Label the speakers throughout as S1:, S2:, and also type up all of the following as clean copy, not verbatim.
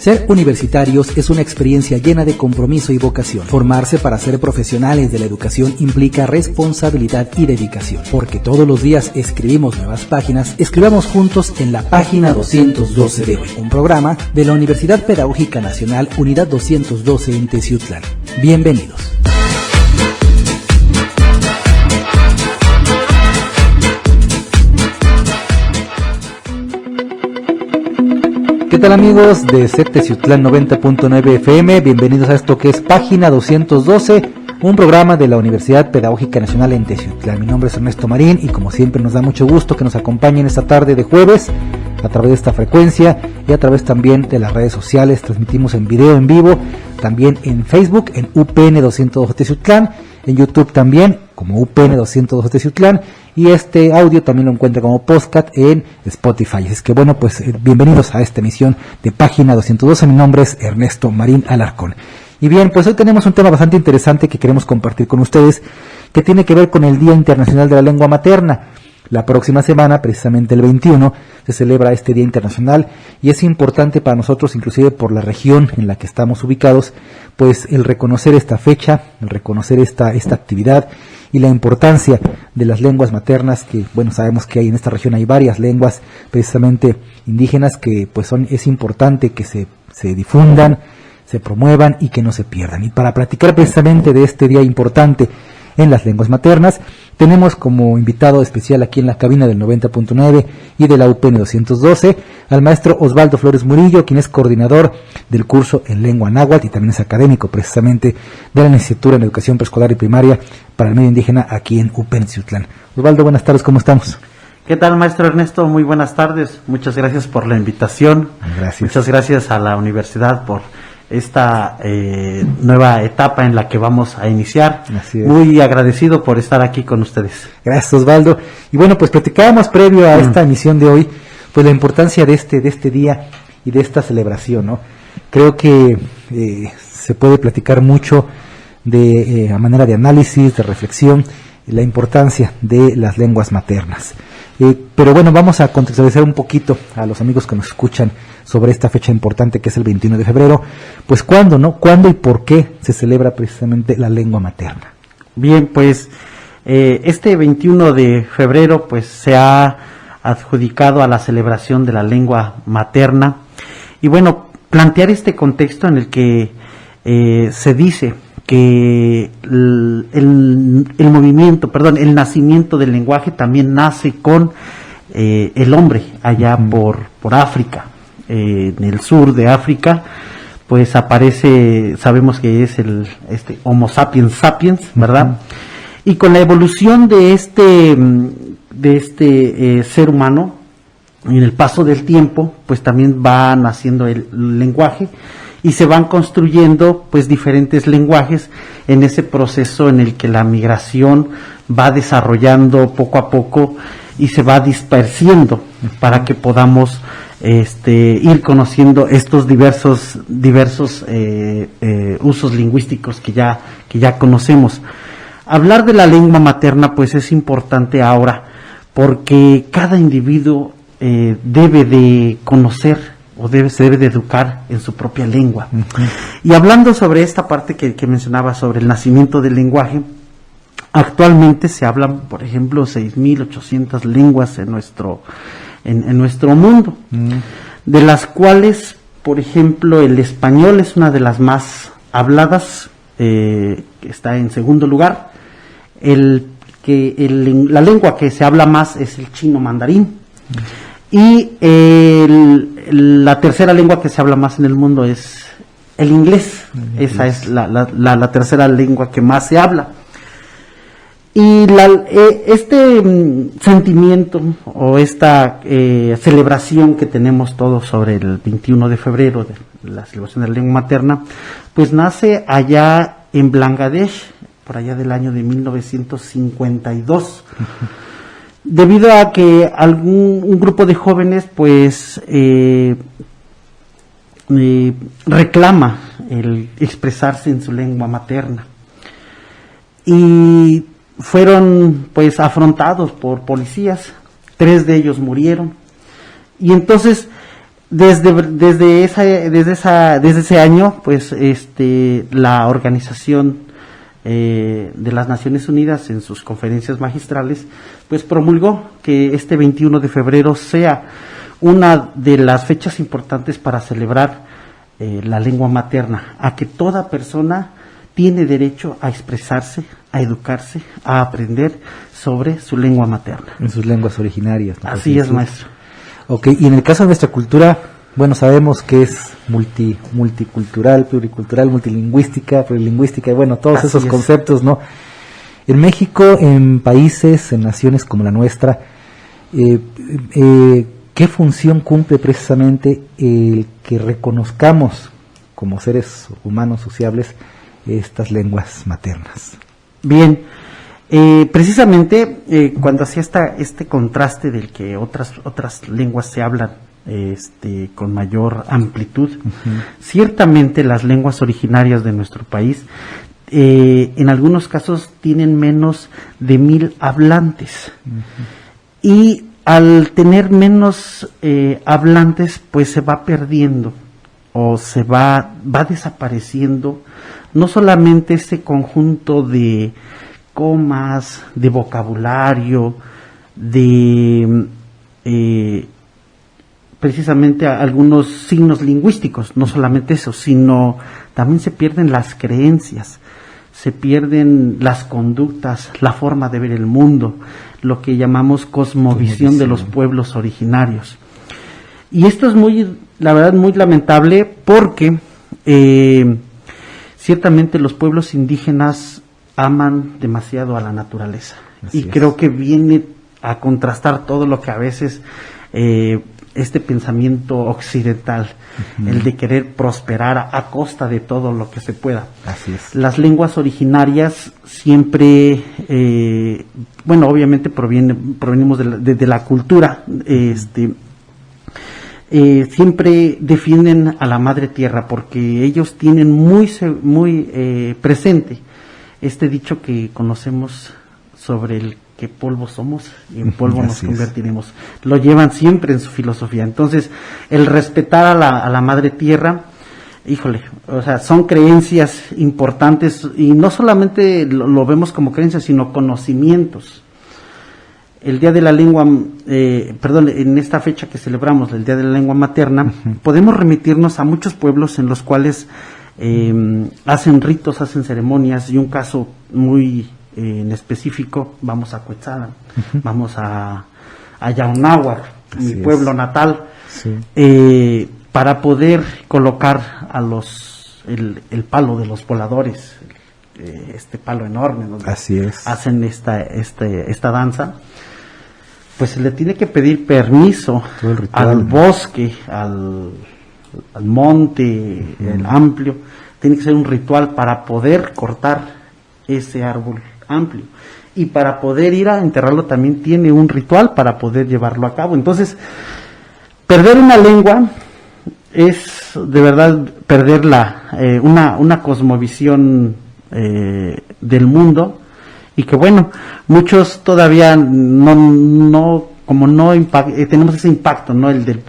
S1: Ser universitarios es una experiencia llena de compromiso y vocación. Formarse para ser profesionales de la educación implica responsabilidad y dedicación, porque todos los días escribimos nuevas páginas. Escribamos juntos en la página 212 de hoy, un programa de la Universidad Pedagógica Nacional, Unidad 212 en Teciutlán. Bienvenidos. ¿Qué tal, amigos de CET Teciutlán 90.9 FM? Bienvenidos a esto que es Página 212, un programa de la Universidad Pedagógica Nacional en Teciutlán. Mi nombre es Ernesto Marín y como siempre nos da mucho gusto que nos acompañen esta tarde de jueves a través de esta frecuencia y a través también de las redes sociales. Transmitimos en video en vivo, también en Facebook, en UPN 212 Teciutlán, en YouTube también como UPN 212 Teciutlán, y este audio también lo encuentra como podcast en Spotify. Es que bueno, pues bienvenidos a esta emisión de Página 212. Mi nombre es Ernesto Marín Alarcón. Y bien, pues hoy tenemos un tema bastante interesante que queremos compartir con ustedes, que tiene que ver con el Día Internacional de la Lengua Materna. La próxima semana, precisamente el 21, se celebra este Día Internacional y es importante para nosotros, inclusive por la región en la que estamos ubicados, pues el reconocer esta fecha, el reconocer esta actividad y la importancia de las lenguas maternas, que bueno, sabemos que en esta región hay varias lenguas precisamente indígenas que pues es importante que se difundan, se promuevan y que no se pierdan. Y para platicar precisamente de este día importante en las lenguas maternas, tenemos como invitado especial aquí en la cabina del 90.9 y de la UPN 212 al maestro Osvaldo Flores Murillo, quien es coordinador del curso en lengua náhuatl y también es académico precisamente de la licenciatura en educación preescolar y primaria para el medio indígena aquí en UPN Teciutlán. Osvaldo, buenas tardes, ¿cómo estamos?
S2: ¿Qué tal, maestro Ernesto? Muy buenas tardes, muchas gracias por la invitación.
S1: Gracias.
S2: Muchas gracias a la universidad por esta nueva etapa en la que vamos a iniciar.
S1: Así es.
S2: Muy agradecido por estar aquí con ustedes.
S1: Gracias, Osvaldo. Y bueno, pues platicábamos previo a esta emisión de hoy, pues la importancia de este día y de esta celebración, ¿no? Creo que se puede platicar mucho a manera de análisis, de reflexión, la importancia de las lenguas maternas. Pero bueno, vamos a contextualizar un poquito a los amigos que nos escuchan sobre esta fecha importante que es el 21 de febrero. Pues ¿cuándo, no? ¿Cuándo y por qué se celebra precisamente la lengua materna?
S2: Bien, pues este 21 de febrero pues se ha adjudicado a la celebración de la lengua materna. Y bueno, plantear este contexto en el que se dice que el nacimiento del lenguaje también nace con el hombre allá por África, en el sur de África, pues aparece, sabemos que es este Homo sapiens sapiens, ¿verdad? Y con la evolución de este ser humano, en el paso del tiempo, pues también va naciendo el lenguaje y se van construyendo pues diferentes lenguajes en ese proceso en el que la migración va desarrollando poco a poco y se va dispersando para que podamos ir conociendo estos diversos usos lingüísticos que ya conocemos. Hablar de la lengua materna pues es importante ahora porque cada individuo debe de conocer o se debe de educar en su propia lengua. Y hablando sobre esta parte que mencionaba sobre el nacimiento del lenguaje, actualmente se hablan, por ejemplo, 6.800 lenguas en nuestro mundo, de las cuales, por ejemplo, el español es una de las más habladas, que está en segundo lugar. La lengua que se habla más es el chino mandarín. Y la tercera lengua que se habla más en el mundo es el inglés. Esa es la tercera lengua que más se habla. Y este sentimiento o esta celebración que tenemos todos sobre el 21 de febrero, de la celebración de la lengua materna, pues nace allá en Bangladesh, por allá del año de 1952. Debido a que un grupo de jóvenes pues reclama el expresarse en su lengua materna y fueron pues afrontados por policías, 3 de ellos murieron y entonces Desde ese año, pues, la organización de las Naciones Unidas en sus conferencias magistrales, pues promulgó que este 21 de febrero sea una de las fechas importantes para celebrar la lengua materna, a que toda persona tiene derecho a expresarse, a educarse, a aprender sobre su lengua materna.
S1: En sus lenguas originarias, ¿no?
S2: Así es, maestro.
S1: Ok, y en el caso de nuestra cultura, bueno, sabemos que es multicultural, pluricultural, multilingüística, plurilingüística, y bueno, todos
S2: Así
S1: esos
S2: es.
S1: conceptos, ¿no? En México, en países, en naciones como la nuestra, ¿qué función cumple precisamente el que reconozcamos como seres humanos sociables estas lenguas maternas?
S2: Bien, precisamente cuando hacía este contraste del que otras lenguas se hablan con mayor amplitud, ciertamente las lenguas originarias de nuestro país en algunos casos tienen menos de 1000 hablantes, y al tener menos hablantes, pues se va perdiendo o se va desapareciendo no solamente ese conjunto de comas, de vocabulario, de precisamente algunos signos lingüísticos, no solamente eso, sino también se pierden las creencias, se pierden las conductas, la forma de ver el mundo, lo que llamamos cosmovisión de los pueblos originarios. Y esto es la verdad, muy lamentable, porque ciertamente los pueblos indígenas aman demasiado a la naturaleza. Y creo que viene a contrastar todo lo que a veces este pensamiento occidental, el de querer prosperar a costa de todo lo que se pueda.
S1: Así es.
S2: Las lenguas originarias siempre, bueno, obviamente provenimos de la cultura, siempre defienden a la madre tierra, porque ellos tienen muy presente este dicho que conocemos sobre el que polvo somos y en polvo nos convertiremos. Lo llevan siempre en su filosofía. Entonces, el respetar a la madre tierra, híjole, o sea, son creencias importantes, y no solamente lo vemos como creencias, sino conocimientos. El Día de la Lengua, en esta fecha que celebramos, el Día de la Lengua Materna, podemos remitirnos a muchos pueblos en los cuales hacen ritos, hacen ceremonias, y un caso muy en específico, vamos a Cuetzalan, vamos a Yaunáhuac, mi pueblo natal, para poder colocar a el palo de los voladores, este palo enorme donde hacen esta danza. Pues se le tiene que pedir permiso al bosque, al monte, el amplio. Tiene que ser un ritual para poder cortar ese árbol amplio. Y para poder ir a enterrarlo también tiene un ritual para poder llevarlo a cabo. Entonces, perder una lengua es de verdad perder una cosmovisión del mundo. Y que bueno, muchos todavía no tenemos ese impacto, ¿no? El del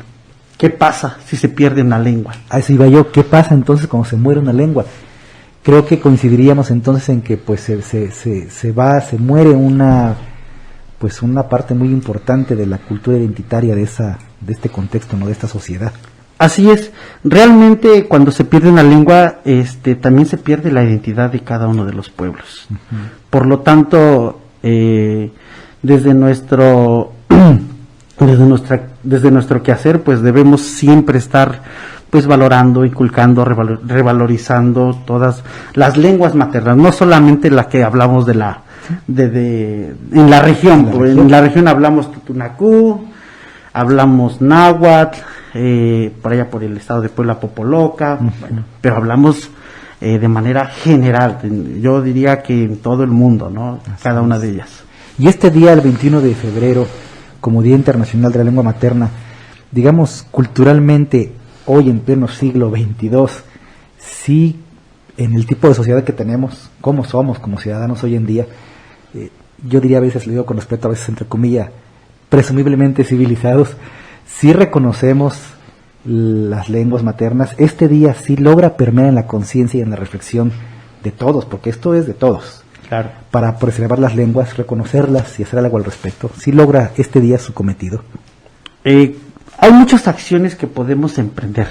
S2: qué pasa si se pierde una lengua.
S1: A eso iba yo, ¿qué pasa entonces cuando se muere una lengua? Creo que coincidiríamos entonces en que pues se muere una parte muy importante de la cultura identitaria de este contexto, ¿no? De esta sociedad.
S2: Así es, realmente cuando se pierde una lengua, también se pierde la identidad de cada uno de los pueblos. Por lo tanto, desde nuestro quehacer, pues debemos siempre estar pues valorando, inculcando, revalorizando todas las lenguas maternas, no solamente la que hablamos en la región. En la región hablamos tutunacú, hablamos náhuatl, por allá por el estado de Puebla popoloca, pero hablamos de manera general, yo diría que en todo el mundo, ¿no? Cada una de ellas.
S1: Y este día, el 21 de febrero, como Día Internacional de la Lengua Materna, digamos, culturalmente, hoy en pleno siglo XXII, sí, en el tipo de sociedad que tenemos, cómo somos como ciudadanos hoy en día, yo diría a veces, lo digo con respeto, a veces entre comillas, presumiblemente civilizados, sí reconocemos las lenguas maternas, este día sí logra permear en la conciencia y en la reflexión de todos, porque esto es de todos.
S2: Claro.
S1: Para preservar las lenguas, reconocerlas y hacer algo al respecto. ¿Sí logra este día su cometido?
S2: Hay muchas acciones que podemos emprender,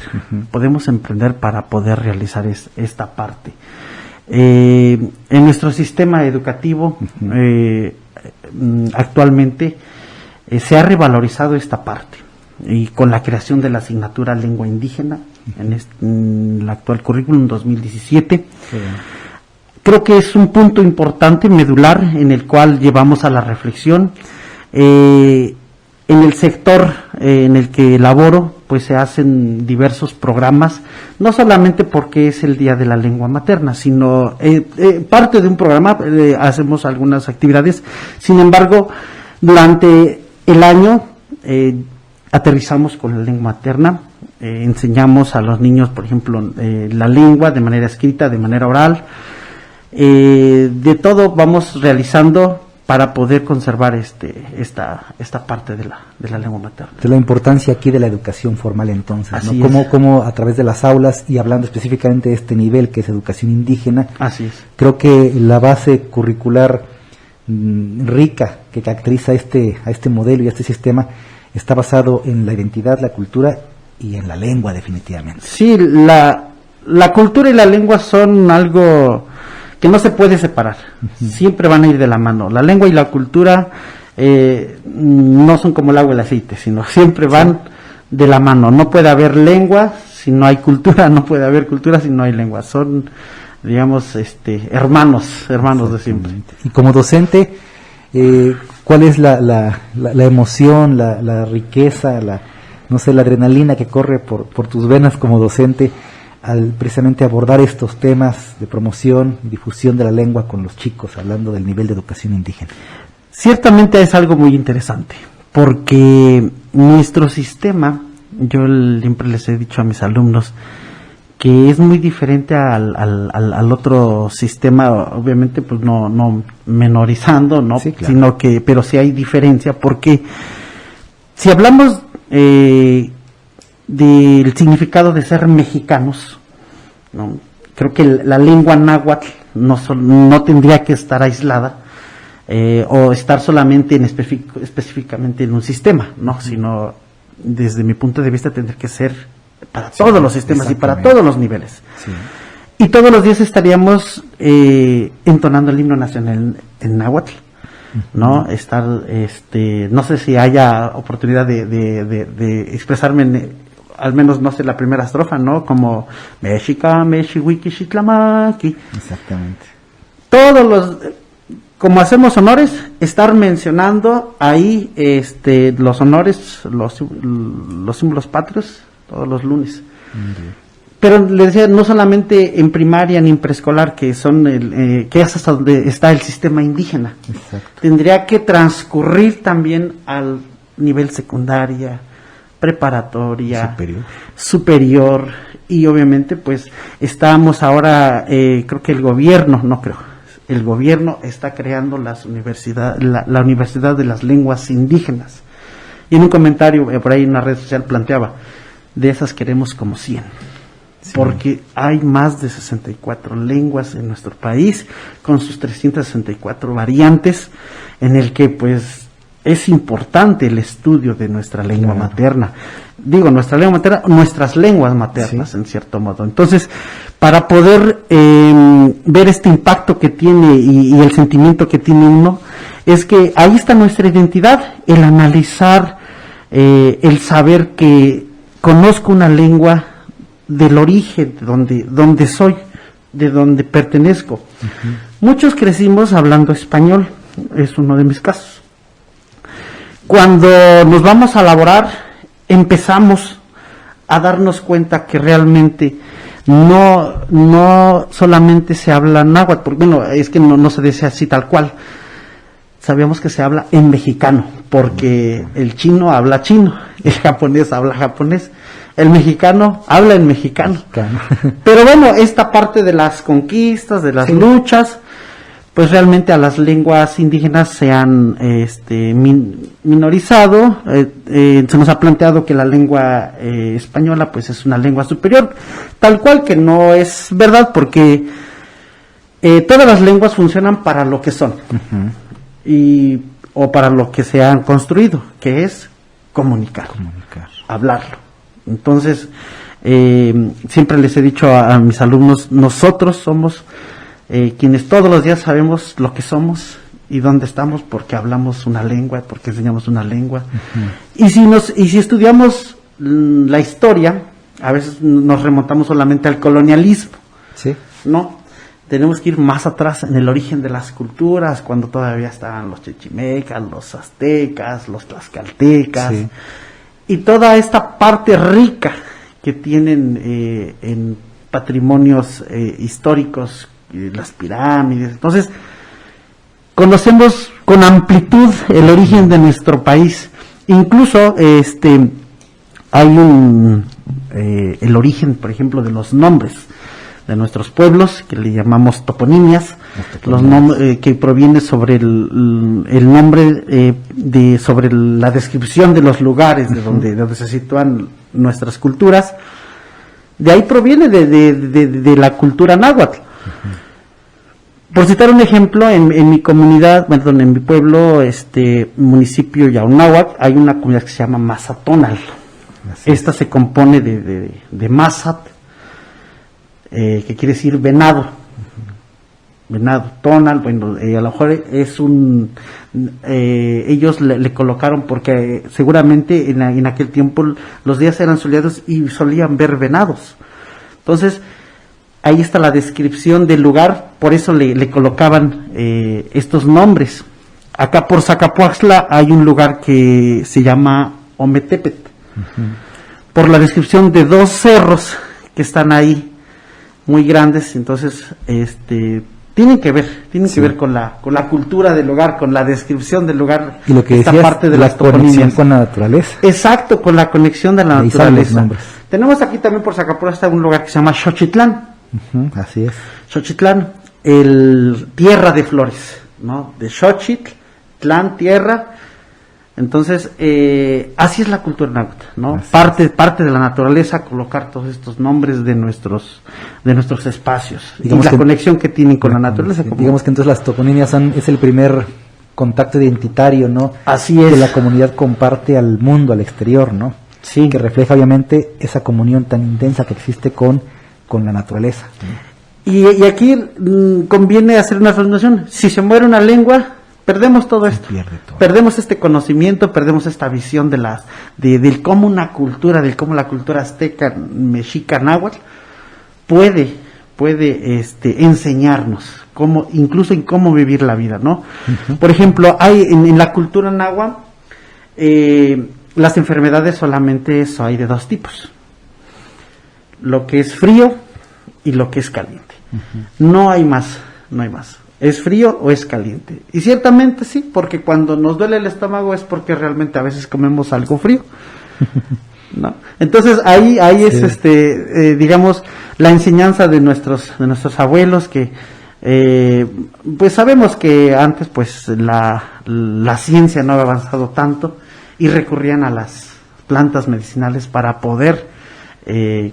S2: para poder realizar esta parte. En nuestro sistema educativo, actualmente, se ha revalorizado esta parte, y con la creación de la asignatura lengua indígena, en el actual currículum 2017, creo que es un punto importante, medular, en el cual llevamos a la reflexión. En el sector en el que laboro, pues se hacen diversos programas, no solamente porque es el Día de la Lengua Materna, sino parte de un programa, hacemos algunas actividades. Sin embargo, durante el año aterrizamos con la lengua materna, enseñamos a los niños, por ejemplo, la lengua de manera escrita, de manera oral, de todo vamos realizando para poder conservar esta parte de la lengua materna.
S1: De la importancia aquí de la educación formal, entonces,
S2: Así
S1: ¿no?
S2: es.
S1: Cómo a través de las aulas, y hablando específicamente de este nivel que es educación indígena,
S2: Así es.
S1: creo que la base curricular rica que caracteriza a este modelo y a este sistema está basado en la identidad, la cultura y en la lengua, definitivamente.
S2: Sí, la cultura y la lengua son algo que no se puede separar, siempre van a ir de la mano. La lengua y la cultura no son como el agua y el aceite, sino siempre van de la mano. No puede haber lengua si no hay cultura, no puede haber cultura si no hay lengua. Son, digamos, hermanos de siempre.
S1: Y como docente, ¿cuál es la emoción, la riqueza, no sé, la adrenalina que corre por tus venas como docente al precisamente abordar estos temas de promoción y difusión de la lengua con los chicos, hablando del nivel de educación indígena?
S2: Ciertamente es algo muy interesante, porque nuestro sistema, yo siempre les he dicho a mis alumnos, que es muy diferente al otro sistema, obviamente pues no menorizando, ¿no?
S1: Sí, claro.
S2: Sino que, pero sí hay diferencia, porque si hablamos del significado de ser mexicanos, ¿no? Creo que la lengua náhuatl no tendría que estar aislada o estar solamente específicamente en un sistema, ¿no? Sino, desde mi punto de vista, tendría que ser para todos los sistemas y para todos los niveles.
S1: Sí.
S2: Y todos los días estaríamos entonando el himno nacional en náhuatl, ¿no? Estar, no sé si haya oportunidad de expresarme al menos, no sé, la primera estrofa, ¿no? Como Mexica, Mexiwiki, Xitlamaki.
S1: Exactamente.
S2: Como hacemos honores, estar mencionando ahí los honores, los símbolos patrios, todos los lunes. Pero le decía, no solamente en primaria ni en preescolar, que son que es hasta donde está el sistema indígena.
S1: Exacto.
S2: Tendría que transcurrir también al nivel secundaria, preparatoria, superior, y obviamente pues estamos ahora, creo que el gobierno está creando la Universidad de las Lenguas Indígenas, y en un comentario por ahí en una red social planteaba, de esas queremos como 100, porque hay más de 64 lenguas en nuestro país, con sus 364 variantes, en el que pues es importante el estudio de nuestra lengua materna. Digo, nuestra lengua materna, nuestras lenguas maternas, en cierto modo. Entonces, para poder ver este impacto que tiene y el sentimiento que tiene uno, es que ahí está nuestra identidad, el analizar, el saber que conozco una lengua del origen, de donde soy, de donde pertenezco. Muchos crecimos hablando español, es uno de mis casos. Cuando nos vamos a laborar, empezamos a darnos cuenta que realmente no solamente se habla náhuatl, porque bueno, es que no se dice así tal cual. Sabíamos que se habla en mexicano, porque el chino habla chino, el japonés habla japonés, el mexicano habla en mexicano. Pero bueno, esta parte de las conquistas, de las luchas, pues realmente a las lenguas indígenas se han minorizado. Se nos ha planteado que la lengua española pues es una lengua superior, tal cual que no es verdad, porque todas las lenguas funcionan para lo que son o para lo que se han construido, que es comunicar. Hablarlo. Entonces, siempre les he dicho a mis alumnos, nosotros somos quienes todos los días sabemos lo que somos y dónde estamos, porque hablamos una lengua, porque enseñamos una lengua. Y si estudiamos la historia, a veces nos remontamos solamente al colonialismo.
S1: Sí.
S2: No, tenemos que ir más atrás en el origen de las culturas, cuando todavía estaban los chichimecas, los aztecas, los tlaxcaltecas,
S1: sí,
S2: y toda esta parte rica que tienen en patrimonios históricos, las pirámides. Entonces, conocemos con amplitud el origen de nuestro país. Incluso hay el origen, por ejemplo, de los nombres de nuestros pueblos, que le llamamos toponimias, que proviene sobre el nombre sobre la descripción de los lugares de donde se sitúan nuestras culturas. De ahí proviene de la cultura náhuatl. Por citar un ejemplo, en mi comunidad, en mi pueblo, municipio Yaunáhuac, hay una comunidad que se llama Mazatonal. Esta se compone de Mazat, que quiere decir venado. Venado, tonal, a lo mejor es ellos le colocaron porque seguramente en aquel tiempo los días eran soleados y solían ver venados. Entonces, ahí está la descripción del lugar, por eso le colocaban estos nombres. Acá por Zacapuaxtla hay un lugar que se llama Ometepet, por la descripción de dos cerros que están ahí, muy grandes. Entonces, tienen que ver con la cultura del lugar, con la descripción del lugar,
S1: y lo que
S2: esta
S1: decías,
S2: parte de
S1: la
S2: las
S1: conexión
S2: toponímias
S1: con la naturaleza.
S2: Exacto, con la conexión de la
S1: Ahí salen los
S2: naturaleza.
S1: nombres.
S2: Tenemos aquí también por Zacapuaxtla un lugar que se llama Xochitlán.
S1: Así es.
S2: Xochitlán, tierra de flores, ¿no? De Xochitl, Tlán, tierra. Entonces, así es la cultura náhuatl, ¿no? Parte de la naturaleza, colocar todos estos nombres de nuestros espacios, digamos, y la conexión que tienen con la naturaleza.
S1: Digamos que entonces las toponimias es el primer contacto identitario, ¿no?
S2: Así es.
S1: Que la comunidad comparte al mundo, al exterior, ¿no?
S2: Sí.
S1: Que refleja obviamente esa comunión tan intensa que existe con la naturaleza.
S2: Y aquí conviene hacer una afirmación: si se muere una lengua, perdemos todo esto, perdemos este conocimiento, perdemos esta visión de cómo una cultura, de cómo la cultura azteca, mexica, náhuatl puede enseñarnos incluso en cómo vivir la vida, ¿no? Por ejemplo, hay en la cultura náhuatl las enfermedades solamente hay de dos tipos: lo que es frío y lo que es caliente. No hay más. ¿Es frío o es caliente? Y ciertamente sí, porque cuando nos duele el estómago es porque realmente a veces comemos algo frío, ¿no? Entonces ahí es digamos, la enseñanza de nuestros abuelos, que pues sabemos que antes pues la ciencia no había avanzado tanto y recurrían a las plantas medicinales para poder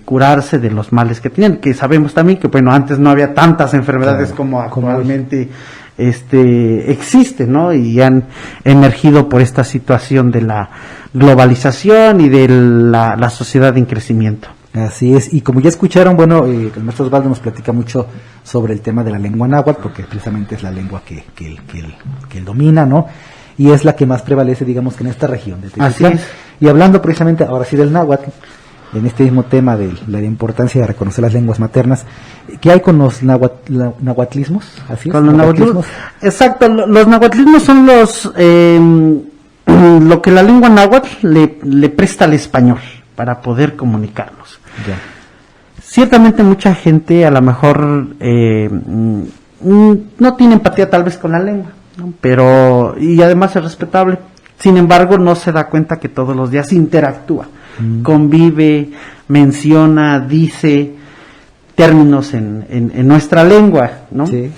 S2: curarse de los males que tenían, que sabemos también que antes no había tantas enfermedades como actualmente existen, ¿no? Y han emergido por esta situación de la globalización y de la sociedad en crecimiento.
S1: Así es, y como ya escucharon, el maestro Osvaldo nos platica mucho sobre el tema de la lengua náhuatl, porque precisamente es la lengua que él domina, ¿no? Y es la que más prevalece, digamos, que en esta región de Teciutlán.
S2: Así es.
S1: Y hablando precisamente ahora sí del náhuatl, en este mismo tema de la importancia de reconocer las lenguas maternas, ¿qué hay con los nahuatlismos? ¿Así es?
S2: Con los nahuatlismos. Exacto, los nahuatlismos son lo que la lengua náhuatl le presta al español para poder comunicarnos.
S1: Ya.
S2: Ciertamente mucha gente a lo mejor no tiene empatía tal vez con la lengua, ¿no? Y además es respetable. Sin embargo, no se da cuenta que todos los días interactúa, convive, menciona, dice términos en nuestra lengua, ¿no?
S1: Sí.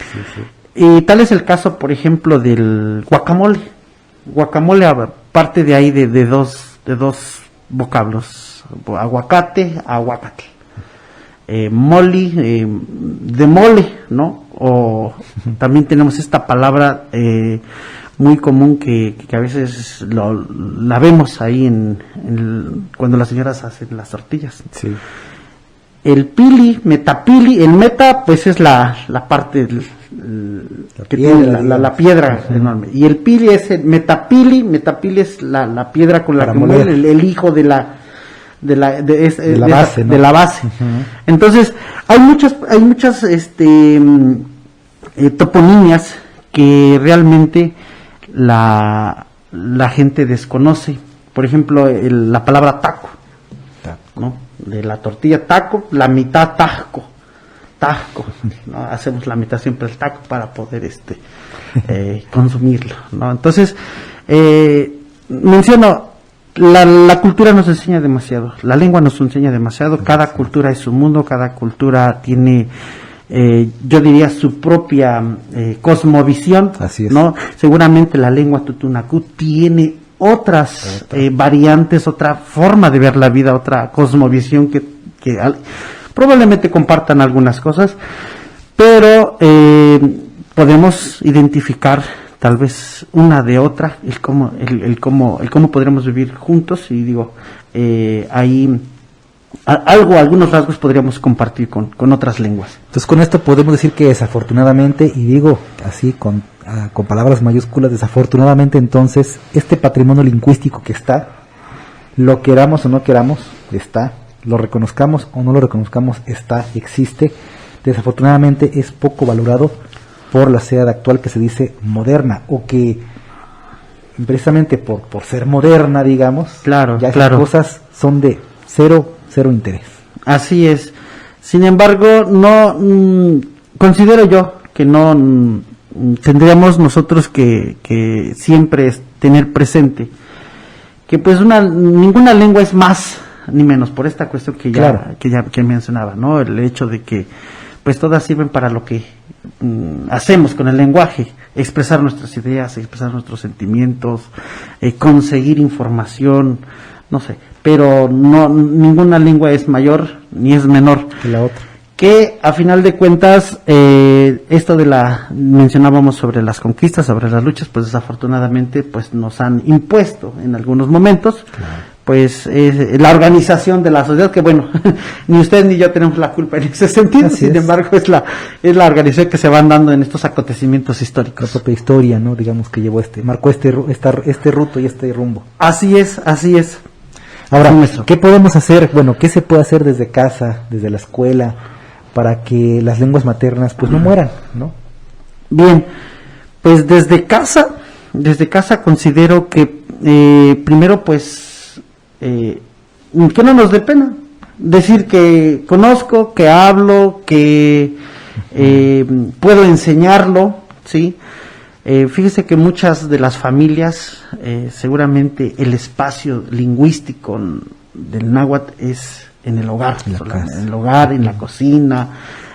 S2: Y tal es el caso, por ejemplo, del guacamole. Guacamole parte de ahí de dos vocablos, aguacate, aguacate. Moli, de mole, ¿no? O también tenemos esta palabra muy común que a veces la vemos ahí cuando las señoras hacen las tortillas.
S1: Sí.
S2: El pili, metapili, el meta pues es la parte que tiene la piedra enorme, y el pili es el metapili es la piedra con la
S1: para
S2: que
S1: moler.
S2: muele el hijo de la base, ¿no? De la base.
S1: Uh-huh.
S2: Entonces hay muchas toponimias que realmente la gente desconoce. Por ejemplo, la palabra taco, ¿no? De la tortilla taco, la mitad taco, ¿no? Hacemos la mitad siempre el taco para poder consumirlo, ¿no? Entonces menciono, la cultura nos enseña demasiado, la lengua nos enseña demasiado. Cada cultura es su mundo, cada cultura tiene yo diría su propia cosmovisión.
S1: Así es.
S2: ¿No? Seguramente la lengua tutunacú tiene otras variantes, otra forma de ver la vida, otra cosmovisión que probablemente compartan algunas cosas, pero podemos identificar tal vez una de otra, el cómo podremos vivir juntos, y digo, ahí algunos rasgos podríamos compartir con otras lenguas.
S1: Entonces con esto podemos decir que desafortunadamente, y digo así con palabras mayúsculas, desafortunadamente entonces este patrimonio lingüístico que está, lo queramos o no queramos, está, lo reconozcamos o no lo reconozcamos, está, existe, desafortunadamente es poco valorado por la sociedad actual que se dice moderna, o que precisamente por ser moderna, digamos,
S2: claro,
S1: ya esas cosas son de cero interés.
S2: Así es. Sin embargo, no considero yo que no tendríamos nosotros que siempre tener presente que pues ninguna lengua es más ni menos, por esta cuestión que mencionaba, ¿no? El hecho de que pues todas sirven para lo que hacemos con el lenguaje, expresar nuestras ideas, expresar nuestros sentimientos, conseguir información, no sé, pero ninguna lengua es mayor ni es menor
S1: que la otra.
S2: Que a final de cuentas, esto mencionábamos sobre las conquistas, sobre las luchas, pues desafortunadamente pues nos han impuesto en algunos momentos, pues la organización de la sociedad, que bueno, ni usted ni yo tenemos la culpa en ese sentido. Sin embargo es la organización que se van dando en estos acontecimientos históricos.
S1: La propia historia, ¿no? Digamos que marcó este ruto y este rumbo.
S2: Así es.
S1: Ahora, ¿qué podemos hacer? Bueno, ¿qué se puede hacer desde casa, desde la escuela, para que las lenguas maternas pues no mueran, ¿no?
S2: Bien, pues desde casa considero que primero pues que no nos dé pena decir que conozco, que hablo, que puedo enseñarlo, ¿sí? Fíjese que muchas de las familias, seguramente el espacio lingüístico del náhuatl es en el hogar, en la cocina,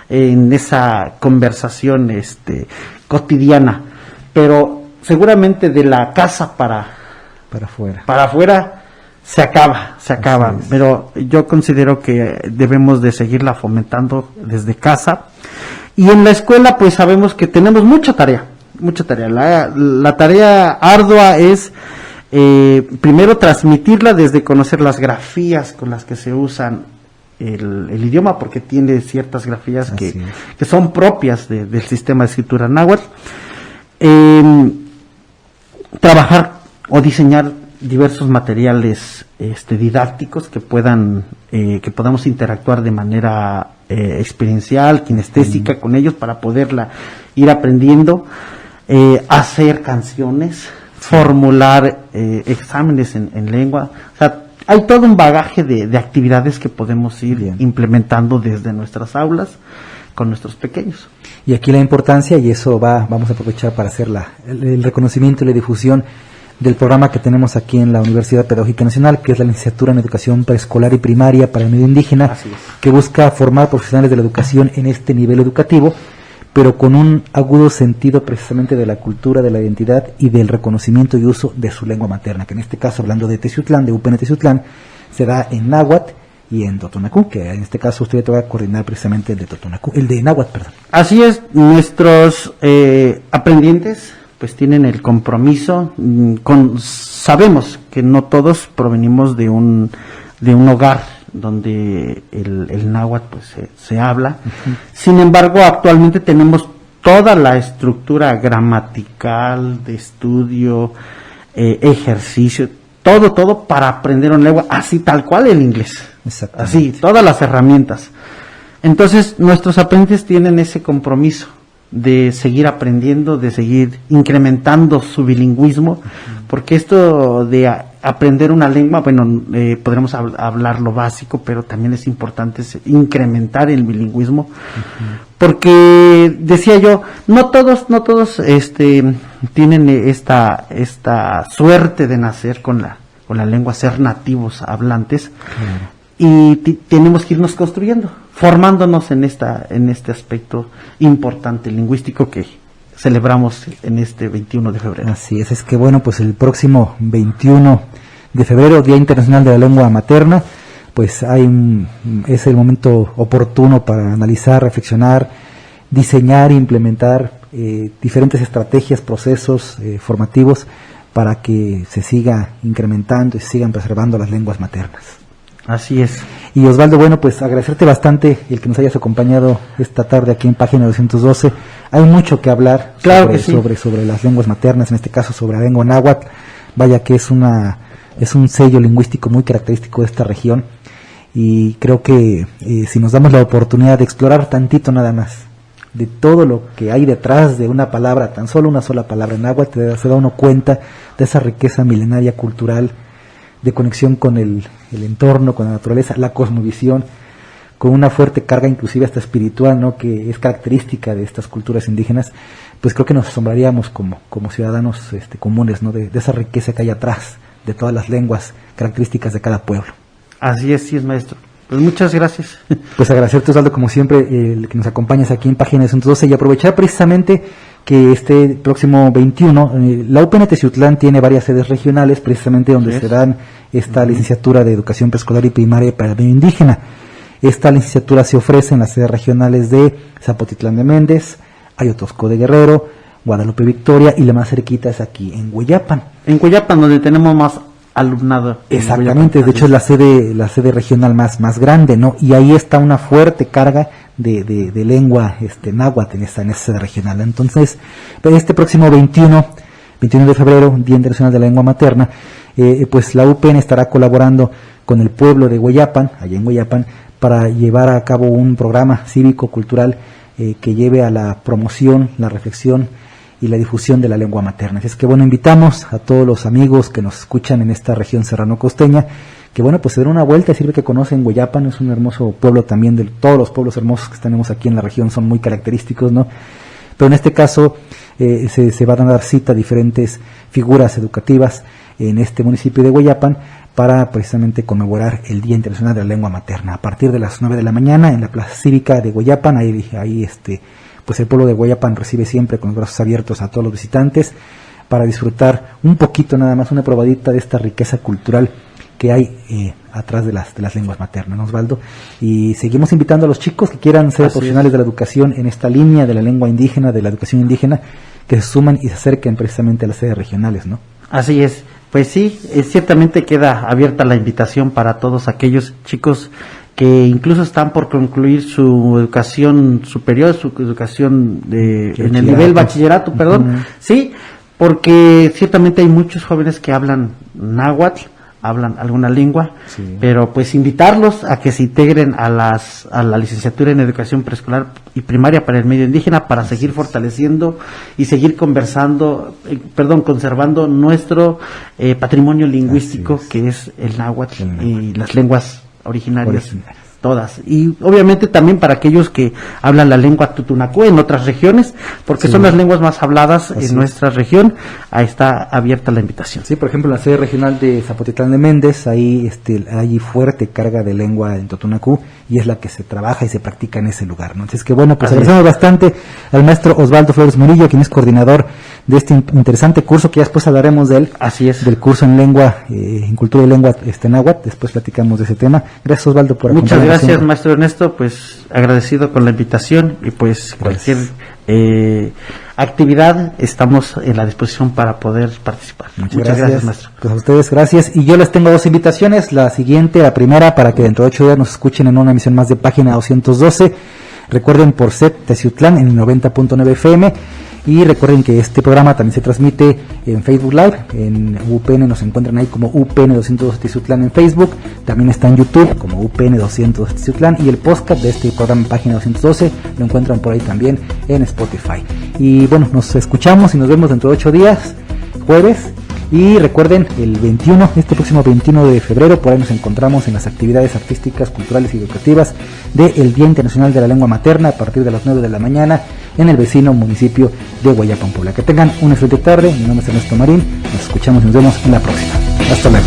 S2: en esa conversación cotidiana, pero seguramente de la casa para afuera se acaba, pero yo considero que debemos de seguirla fomentando desde casa. Y en la escuela pues sabemos que tenemos mucha tarea. La tarea ardua es primero transmitirla desde conocer las grafías con las que se usan el idioma, porque tiene ciertas grafías que son propias del sistema de escritura náhuatl. Trabajar o diseñar diversos materiales didácticos que podamos interactuar de manera experiencial, kinestésica con ellos, para poderla ir aprendiendo. Hacer canciones, formular exámenes en lengua. O sea, hay todo un bagaje de actividades que podemos ir implementando desde nuestras aulas con nuestros pequeños.
S1: Y aquí la importancia, y eso vamos a aprovechar para hacer el reconocimiento y la difusión del programa que tenemos aquí en la Universidad Pedagógica Nacional, que es la licenciatura en Educación Preescolar y Primaria para el Medio Indígena, que busca formar profesionales de la educación en este nivel educativo, pero con un agudo sentido precisamente de la cultura, de la identidad y del reconocimiento y uso de su lengua materna, que en este caso, hablando de Teciutlán, de UPN Teciutlán, se da en náhuatl y en totonacú, que en este caso usted te va a coordinar precisamente el de totonacú, el de náhuatl, perdón.
S2: Así es, nuestros aprendientes pues tienen el compromiso, sabemos que no todos provenimos de un hogar donde el náhuatl pues se habla. Sin embargo, actualmente tenemos toda la estructura gramatical, de estudio, ejercicio, todo para aprender una lengua, así tal cual el inglés. Así, todas las herramientas. Entonces, nuestros aprendientes tienen ese compromiso de seguir aprendiendo, de seguir incrementando su bilingüismo, porque esto de aprender una lengua, bueno, podremos hablar lo básico, pero también es importante incrementar el bilingüismo, porque decía yo, no todos tienen esta suerte de nacer con la lengua, ser nativos hablantes, y tenemos que irnos construyendo, formándonos en este aspecto importante lingüístico que celebramos en este 21 de febrero.
S1: Así es que bueno, pues el próximo 21 de febrero, Día Internacional de la Lengua Materna, pues es el momento oportuno para analizar, reflexionar, diseñar, implementar diferentes estrategias, procesos formativos para que se siga incrementando y se sigan preservando las lenguas maternas.
S2: Así es.
S1: Y Osvaldo, bueno, pues agradecerte bastante el que nos hayas acompañado esta tarde aquí en Página 212. Hay mucho que hablar sobre las lenguas maternas, en este caso sobre la lengua náhuatl. Vaya que es un sello lingüístico muy característico de esta región, y creo que si nos damos la oportunidad de explorar tantito nada más de todo lo que hay detrás de una palabra, tan solo una sola palabra en náhuatl, se da uno cuenta de esa riqueza milenaria cultural, de conexión con el entorno, con la naturaleza, la cosmovisión, con una fuerte carga inclusive hasta espiritual, ¿no?, que es característica de estas culturas indígenas. Pues creo que nos asombraríamos como ciudadanos comunes, ¿no?, de esa riqueza que hay atrás de todas las lenguas características de cada pueblo.
S2: Así es, sí es, maestro. Pues muchas gracias.
S1: Pues agradecerte, Osvaldo, como siempre, el que nos acompañes aquí en Página 212, y aprovechar precisamente que este próximo 21, la UPN Teciutlán tiene varias sedes regionales, precisamente donde se dan esta licenciatura de Educación Preescolar y Primaria para el medio indígena. Esta licenciatura se ofrece en las sedes regionales de Zapotitlán de Méndez, Ayotosco de Guerrero, Guadalupe Victoria, y la más cerquita es aquí en Hueyapan.
S2: En Hueyapan, donde tenemos más alumnado.
S1: Exactamente, de hecho es la sede regional más grande, ¿no? Y ahí está una fuerte carga de lengua náhuatl en esa sede regional. Entonces, este próximo 21 de febrero, Día Internacional de la Lengua Materna, pues la UPN estará colaborando con el pueblo de Hueyapan, allá en Hueyapan, para llevar a cabo un programa cívico-cultural que lleve a la promoción, la reflexión y la difusión de la lengua materna. Así es que bueno, invitamos a todos los amigos que nos escuchan en esta región serrano-costeña, que bueno, pues se den una vuelta y sirve que conocen Hueyapan. Es un hermoso pueblo también, de todos los pueblos hermosos que tenemos aquí en la región son muy característicos, ¿no? Pero en este caso se van a dar cita a diferentes figuras educativas en este municipio de Hueyapan para precisamente conmemorar el Día Internacional de la Lengua Materna. A partir de las 9 de la mañana en la Plaza Cívica de Hueyapan, ahí pues el pueblo de Hueyapan recibe siempre con los brazos abiertos a todos los visitantes para disfrutar un poquito, nada más, una probadita de esta riqueza cultural que hay atrás de las lenguas maternas, ¿no, Osvaldo? Y seguimos invitando a los chicos que quieran ser profesionales de la educación en esta línea de la lengua indígena, de la educación indígena, que se suman y se acerquen precisamente a las sedes regionales, ¿no?
S2: Así es. Pues sí, ciertamente queda abierta la invitación para todos aquellos chicos que incluso están por concluir su educación superior, su educación en el nivel bachillerato, perdón. Sí, porque ciertamente hay muchos jóvenes que hablan náhuatl, hablan alguna lengua, pero pues invitarlos a que se integren a la licenciatura en educación preescolar y primaria para el medio indígena, para seguir fortaleciendo y seguir conservando nuestro patrimonio lingüístico, que es el náhuatl y las lenguas originarias todas. Y obviamente también para aquellos que hablan la lengua tutunacú en otras regiones, porque son las lenguas más habladas en nuestra región. Ahí está abierta la invitación.
S1: Sí, por ejemplo, en la sede regional de Zapotitlán de Méndez, ahí hay fuerte carga de lengua en totunacú y es la que se trabaja y se practica en ese lugar, ¿no? Entonces, que bueno, pues agradecemos bastante al maestro Osvaldo Flores Murillo, quien es coordinador de este interesante curso, que ya después hablaremos de él.
S2: Así es.
S1: Del curso en lengua, en cultura y lengua náhuatl, después platicamos de ese tema. Gracias, Osvaldo, por
S2: acompañarnos. Muchas gracias,
S1: siempre.
S2: maestro Ernesto, pues agradecido con la invitación y pues cualquier actividad estamos en la disposición para poder participar.
S1: Muchas gracias, maestro. Pues a ustedes gracias, y yo les tengo dos invitaciones. La siguiente, la primera, para que dentro de 8 días nos escuchen en una emisión más de Página 212. Recuerden, por CET Teciutlán en el 90.9 FM. Y recuerden que este programa también se transmite en Facebook Live. En UPN nos encuentran ahí como UPN 212 Teciutlán en Facebook. También está en YouTube como UPN 212 Teciutlán. Y el podcast de este programa, Página 212, lo encuentran por ahí también en Spotify. Y bueno, nos escuchamos y nos vemos dentro de 8 días, jueves. Y recuerden, este próximo 21 de febrero, por ahí nos encontramos en las actividades artísticas, culturales y educativas del Día Internacional de la Lengua Materna, a partir de las 9 de la mañana, en el vecino municipio de Guayapan, Puebla. Que tengan una excelente tarde. Mi nombre es Ernesto Marín. Nos escuchamos y nos vemos en la próxima. Hasta luego.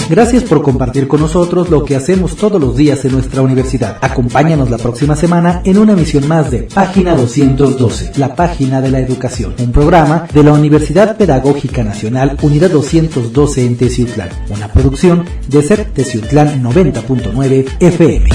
S1: Gracias por compartir con nosotros lo que hacemos todos los días en nuestra universidad. Acompáñanos la próxima semana en una emisión más de Página 212, la página de la educación, un programa de la Universidad Pedagógica Nacional Unidad 212 en Teciutlán, una producción de CET Teciutlán 90.9 FM.